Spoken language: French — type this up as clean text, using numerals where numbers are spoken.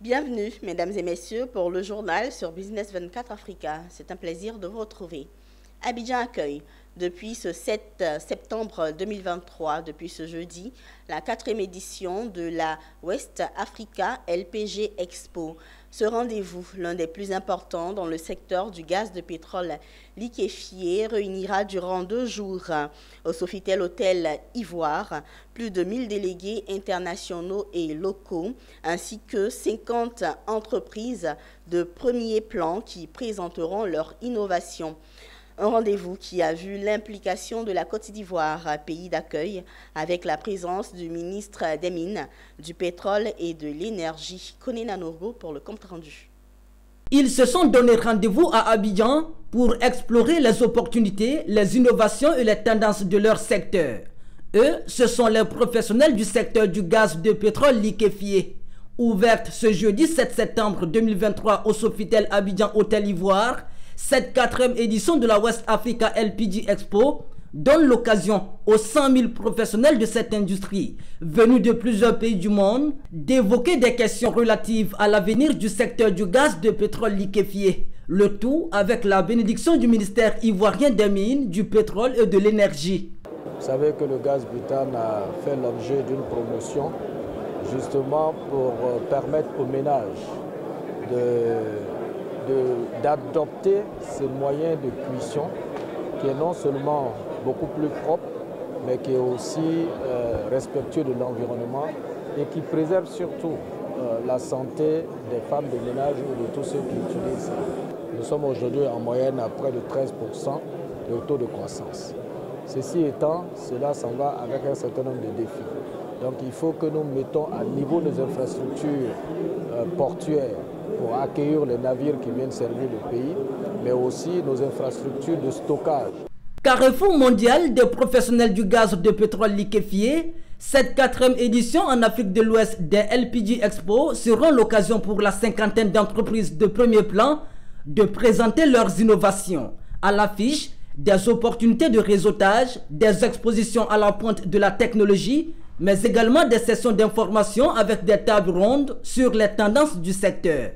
Bienvenue, mesdames et messieurs, pour le journal sur Business 24 Africa. C'est un plaisir de vous retrouver. Abidjan accueille, depuis ce 7 septembre 2023, depuis ce jeudi, la 4e édition de la West Africa LPG Expo. Ce rendez-vous, l'un des plus importants dans le secteur du gaz de pétrole liquéfié, réunira durant 2 jours au Sofitel Hôtel Ivoire plus de 1000 délégués internationaux et locaux, ainsi que 50 entreprises de premier plan qui présenteront leur innovation. Un rendez-vous qui a vu l'implication de la Côte d'Ivoire, pays d'accueil, avec la présence du ministre des Mines, du Pétrole et de l'Énergie, Koné Nanogo, pour le compte rendu. Ils se sont donné rendez-vous à Abidjan pour explorer les opportunités, les innovations et les tendances de leur secteur. Eux, ce sont les professionnels du secteur du gaz de pétrole liquéfié. Ouverte ce jeudi 7 septembre 2023 au Sofitel Abidjan Hôtel Ivoire, cette 4e édition de la West Africa LPG Expo donne l'occasion aux 100 000 professionnels de cette industrie venus de plusieurs pays du monde d'évoquer des questions relatives à l'avenir du secteur du gaz de pétrole liquéfié. Le tout avec la bénédiction du ministère ivoirien des Mines, du Pétrole et de l'Énergie. Vous savez que le gaz butane a fait l'objet d'une promotion justement pour permettre aux ménages d'adopter ces moyens de cuisson qui est non seulement beaucoup plus propre, mais qui est aussi respectueux de l'environnement et qui préserve surtout la santé des femmes de ménage ou de tous ceux qui utilisent. Nous sommes aujourd'hui en moyenne à près de 13% de taux de croissance. Ceci étant, cela s'en va avec un certain nombre de défis. Donc il faut que nous mettons à niveau nos infrastructures portuaires pour accueillir les navires qui viennent servir le pays, mais aussi nos infrastructures de stockage. Carrefour mondial des professionnels du gaz de pétrole liquéfié, cette 4e édition en Afrique de l'Ouest des LPG Expo sera l'occasion pour la 50aine d'entreprises de premier plan de présenter leurs innovations. À l'affiche, des opportunités de réseautage, des expositions à la pointe de la technologie, mais également des sessions d'information avec des tables rondes sur les tendances du secteur.